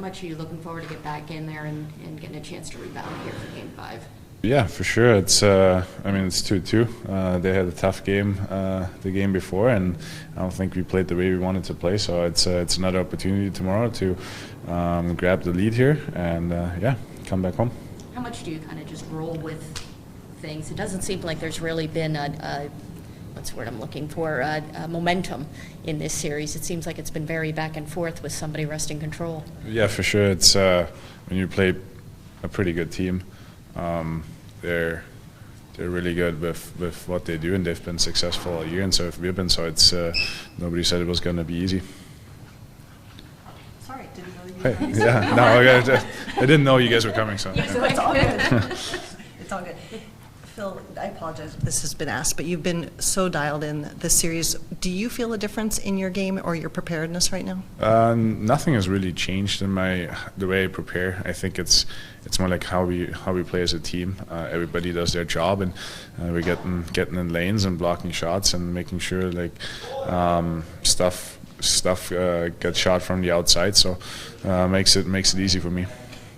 much are you looking forward to get back in there and getting a chance to rebound here for Game 5? Yeah, for sure. It's I mean, it's 2-2. They had a tough game the game before, and I don't think we played the way we wanted to play. So it's another opportunity tomorrow to grab the lead here and come back home. How much do you kind of just roll with things? It doesn't seem like there's really been a what's the word I'm looking for, momentum in this series. It seems like it's been very back and forth with somebody wresting control. Yeah, for sure. It's when you play a pretty good team. They're really good with what they do, and they've been successful all year, and so have we been. So it's nobody said it was going to be easy. Sorry, didn't know you. Hey, yeah, no, I didn't know you guys were coming. So, so it's all good. It's all good. Phil, I apologize if this has been asked, but you've been so dialed in this series. Do you feel a difference in your game or your preparedness right now? Nothing has really changed in the way I prepare. I think it's more like how we play as a team. Everybody does their job, and we're getting in lanes and blocking shots and making sure stuff gets shot from the outside. So makes it easy for me.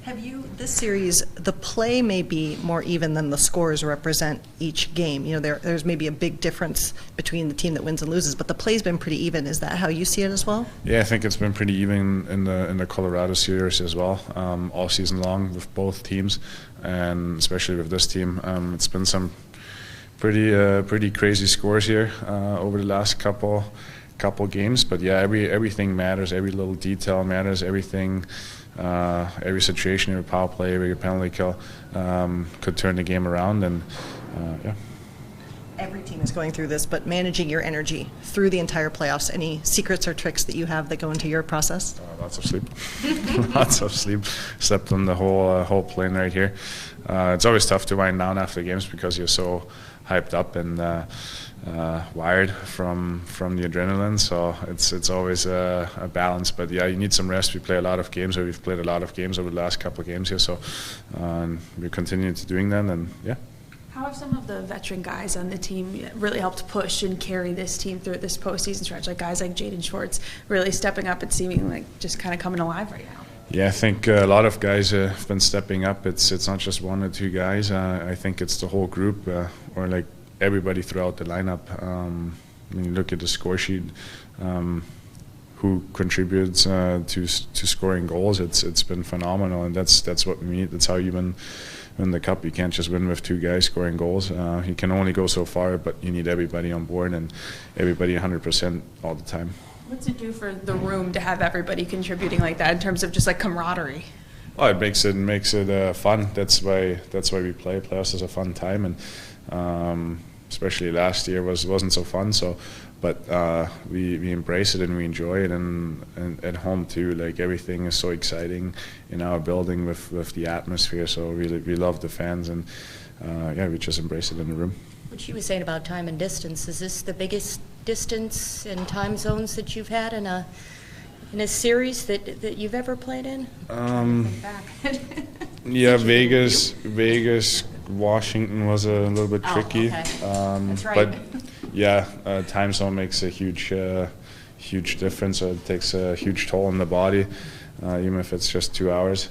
Have you, this series, the play may be more even than the scores represent each game. You know, there's maybe a big difference between the team that wins and loses, but the play's been pretty even. Is that how you see it as well? Yeah, I think it's been pretty even in the Colorado series as well, all season long with both teams, and especially with this team. It's been some pretty crazy scores here over the last couple games, but yeah, everything matters. Every little detail matters. Everything. Every situation, every power play, every penalty kill could turn the game around, and yeah. Every team is going through this, but managing your energy through the entire playoffs, any secrets or tricks that you have that go into your process? Lots of sleep. Lots of sleep. Slept on the whole plane right here. It's always tough to wind down after games because you're so hyped up and wired from the adrenaline, so it's always a balance. But yeah, you need some rest. We play a lot of games, or we've played a lot of games over the last couple of games here, so we're continuing to doing that, and yeah. How have some of the veteran guys on the team really helped push and carry this team through this postseason stretch? Like guys like Jaden Schwartz really stepping up and seeming like just kind of coming alive right now. Yeah, I think a lot of guys have been stepping up. It's not just one or two guys. I think it's the whole group, or like everybody throughout the lineup. When you look at the score sheet, who contributes to scoring goals, it's been phenomenal, and that's what we need. That's how you win the cup. You can't just win with two guys scoring goals. You can only go so far, but you need everybody on board and everybody 100% all the time. What's it do for the room to have everybody contributing like that in terms of just like camaraderie? Well, it makes it fun. That's why we play. Playoffs is a fun time, and especially last year wasn't so fun. So, but we embrace it and we enjoy it, and at home too. Like everything is so exciting in our building with the atmosphere. So we love the fans, and we just embrace it in the room. What she was saying about time and distance, is this the biggest distance and time zones that you've had in a series that you've ever played in? Yeah, Vegas, Washington was a little bit tricky. Okay. That's right. But yeah, time zone makes a huge difference. It takes a huge toll on the body, even if it's just 2 hours.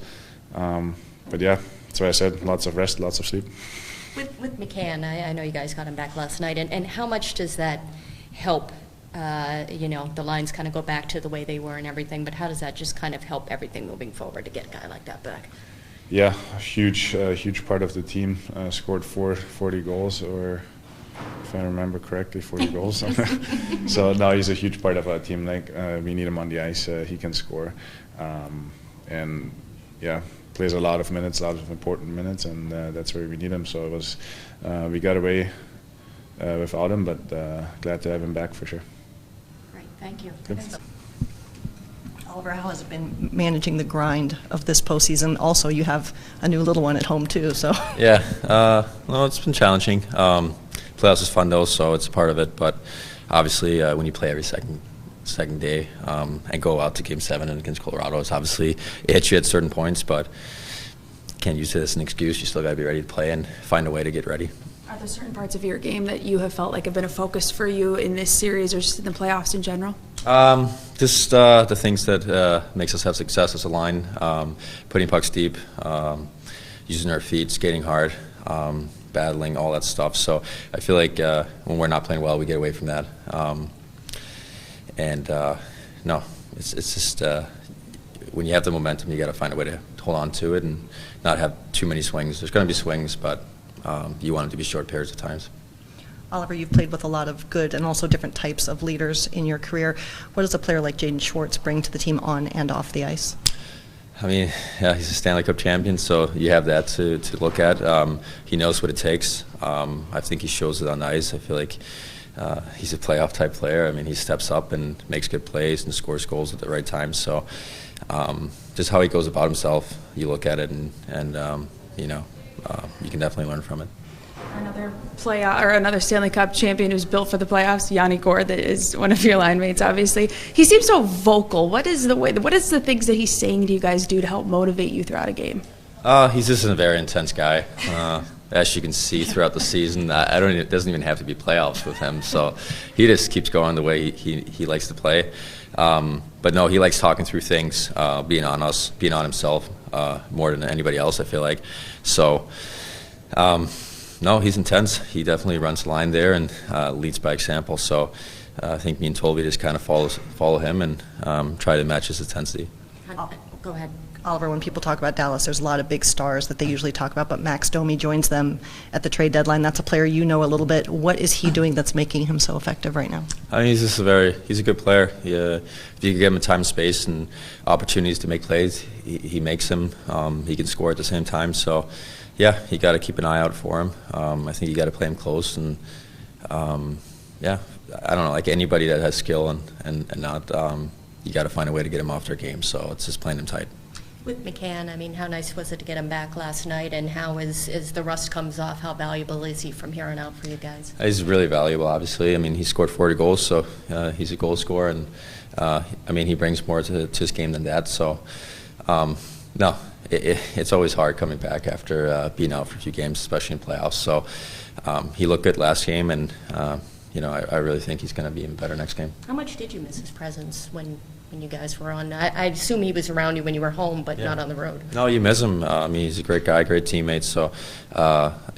But yeah, that's why I said lots of rest, lots of sleep. With McCann, I know you guys got him back last night, and how much does that help? The lines kind of go back to the way they were and everything, but how does that just kind of help everything moving forward to get a guy like that back? Yeah, a huge part of the team. Scored 40 goals, or if I remember correctly, 40 goals. So now he's a huge part of our team. Like we need him on the ice. He can score, and yeah, plays a lot of minutes, a lot of important minutes, and that's where we need him. So it was we got away without him, but glad to have him back for sure. Great, thank you. Oliver, how has it been managing the grind of this postseason? Also, you have a new little one at home too, so. Yeah, well, it's been challenging. Playoffs is fun though, so it's a part of it. But obviously, when you play every second day and go out to Game 7 and against Colorado, it's obviously it hits you at certain points, but can't use it as an excuse. You still got to be ready to play and find a way to get ready. Are there certain parts of your game that you have felt like have been a focus for you in this series or just in the playoffs in general? Just the things that makes us have success as a line, putting pucks deep, using our feet, skating hard, battling, all that stuff. So I feel like when we're not playing well, we get away from that. No, it's just when you have the momentum, you got to find a way to hold on to it and not have too many swings. There's going to be swings, but you want them to be short periods of times. Oliver, you've played with a lot of good and also different types of leaders in your career. What does a player like Jaden Schwartz bring to the team on and off the ice? I mean, yeah, he's a Stanley Cup champion, so you have that to look at. He knows what it takes. I think he shows it on the ice. I feel like he's a playoff-type player. I mean, he steps up and makes good plays and scores goals at the right time. So just how he goes about himself, you look at it, and you can definitely learn from it. Another playoff or another Stanley Cup champion who's built for the playoffs, Yanni Gourde, that is one of your line mates, obviously. He seems so vocal. What is the things that he's saying to you guys do to help motivate you throughout a game? He's just a very intense guy. As you can see throughout the season, it doesn't even have to be playoffs with him. So he just keeps going the way he likes to play. But no, he likes talking through things, being on us, being on himself more than anybody else, I feel like. So. No, he's intense. He definitely runs the line there and leads by example. So I think me and Tolby just kind of follow him and try to match his intensity. Go ahead. Oliver, when people talk about Dallas, there's a lot of big stars that they usually talk about, but Max Domi joins them at the trade deadline. That's a player you know a little bit. What is he doing that's making him so effective right now? I mean, he's a good player. If you give him time and space and opportunities to make plays, he makes them. He can score at the same time. So. Yeah, you got to keep an eye out for him. I think you got to play him close, and yeah, I don't know, like anybody that has skill and not, you got to find a way to get him off their game. So it's just playing him tight. With McCann, I mean, how nice was it to get him back last night, and how as the rust comes off, how valuable is he from here on out for you guys? He's really valuable, obviously. I mean, he scored 40 goals, so he's a goal scorer, and I mean, he brings more to his game than that. So no. It's always hard coming back after being out for a few games, especially in playoffs. So he looked good last game, and I really think he's going to be even better next game. How much did you miss his presence when you guys were on? I assume he was around you when you were home, but not on the road. No, you miss him. I mean, he's a great guy, great teammate. So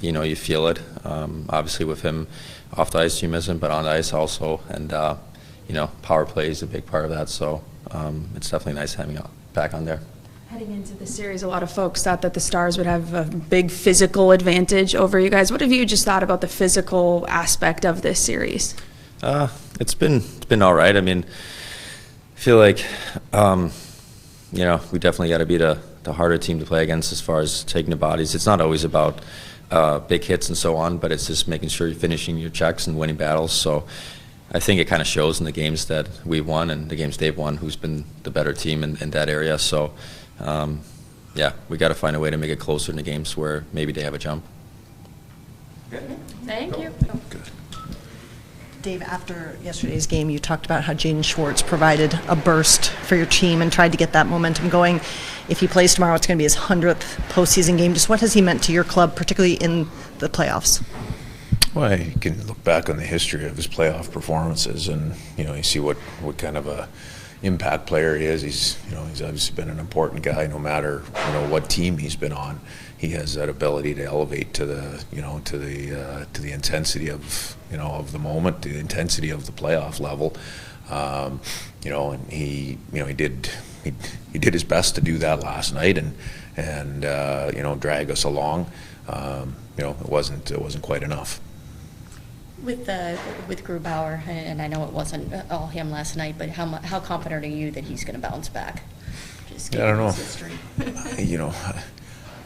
you feel it. Obviously, with him off the ice, you miss him, but on the ice also. And power play is a big part of that. So it's definitely nice having him back on there. Heading into the series, a lot of folks thought that the Stars would have a big physical advantage over you guys. What have you just thought about the physical aspect of this series? It's been all right. I mean, I feel like we definitely got to be the harder team to play against as far as taking the bodies. It's not always about big hits and so on, but it's just making sure you're finishing your checks and winning battles. So I think it kind of shows in the games that we've won and the games they've won who's been the better team in that area. So. We got to find a way to make it closer in the games where maybe they have a jump. Thank you. Good. Dave, after yesterday's game, you talked about how Jaden Schwartz provided a burst for your team and tried to get that momentum going. If he plays tomorrow, it's going to be his 100th postseason game. Just what has he meant to your club, particularly in the playoffs? Well, you can look back on the history of his playoff performances, and you see what kind of a impact player he is. He's obviously been an important guy. No matter what team he's been on, he has that ability to elevate to the to the intensity of of the moment, the intensity of the playoff level. And he did his best to do that last night and drag us along. It wasn't quite enough. With Grubauer, and I know it wasn't all him last night, but how confident are you that he's going to bounce back? I don't know.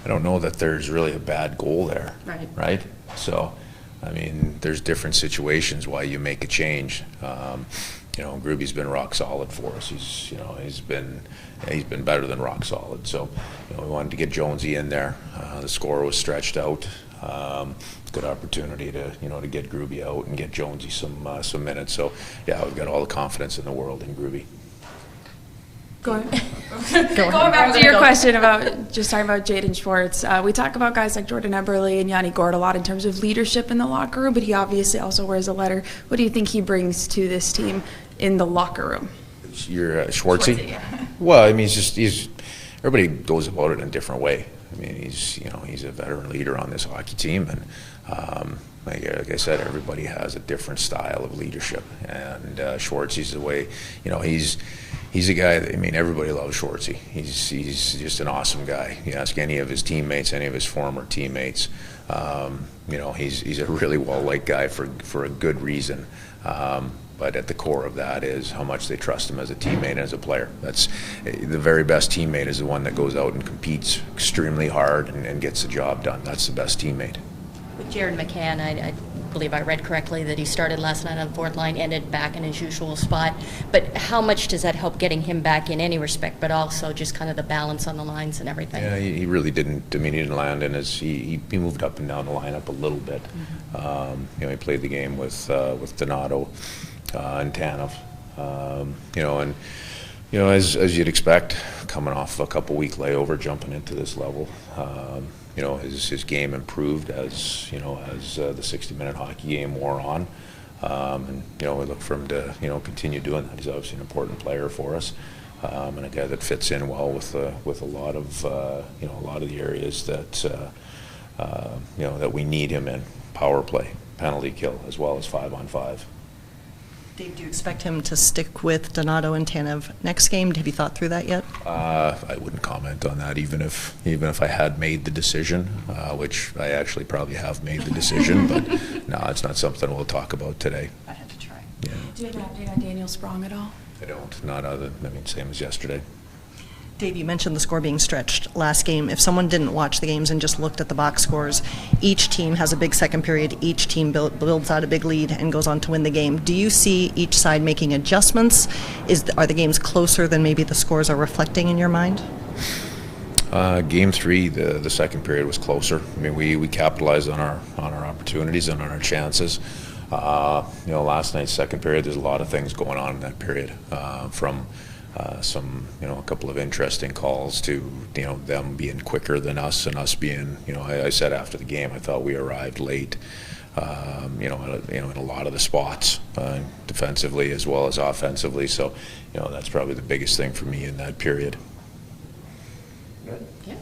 I don't know that there's really a bad goal there. Right. So, I mean, there's different situations why you make a change. Gruby's been rock solid for us. He's been better than rock solid. So, we wanted to get Jonesy in there. The score was stretched out. Good opportunity to get Gruby out and get Jonesy some minutes. So yeah, we've got all the confidence in the world in Gruby. Going back to your question about just talking about Jaden Schwartz, we talk about guys like Jordan Eberle and Yanni Gourde a lot in terms of leadership in the locker room, but he obviously also wears a letter. What do you think he brings to this team in the locker room? You're Schwartzy? Schwartzy, yeah. Well, I mean, he's everybody goes about it in a different way. I mean, he's a veteran leader on this hockey team, and like I said, everybody has a different style of leadership. And Schwartzy's the way, he's a guy that, I mean, everybody loves Schwartzy. He's just an awesome guy. You ask any of his teammates, any of his former teammates, he's a really well-liked guy for a good reason. But at the core of that is how much they trust him as a teammate and as a player. That's the very best teammate is the one that goes out and competes extremely hard and gets the job done. That's the best teammate. With Jared McCann, I believe I read correctly that he started last night on the fourth line, ended back in his usual spot. But how much does that help getting him back in any respect, but also just kind of the balance on the lines and everything? Yeah, he really didn't. I mean, he didn't land in his. He moved up and down the lineup a little bit. Mm-hmm. He played the game with Donato and Tanev. As you'd expect, coming off a couple-week layover, jumping into this level. His game improved as the 60-minute hockey game wore on, we look for him to continue doing that. He's obviously an important player for us, and a guy that fits in well with a lot of the areas that that we need him in: power play, penalty kill, as well as 5-on-5. Dave, do you expect him to stick with Donato and Tanev next game? Have you thought through that yet? I wouldn't comment on that, even if I had made the decision, which I actually probably have made the decision. But no, it's not something we'll talk about today. I had to try. Yeah. Do you have an update on Daniel Sprong at all? I don't. Not other. Same as yesterday. Dave, you mentioned the score being stretched last game. If someone didn't watch the games and just looked at the box scores, each team has a big second period. Each team builds out a big lead and goes on to win the game. Do you see each side making adjustments? Are the games closer than maybe the scores are reflecting in your mind? Game 3, the second period was closer. I mean, we capitalized on our opportunities and on our chances. Last night's second period, there's a lot of things going on in that period, from a couple of interesting calls to them being quicker than us and us being I said after the game I thought we arrived late in a lot of the spots, defensively as well as offensively. So that's probably the biggest thing for me in that period. Yeah.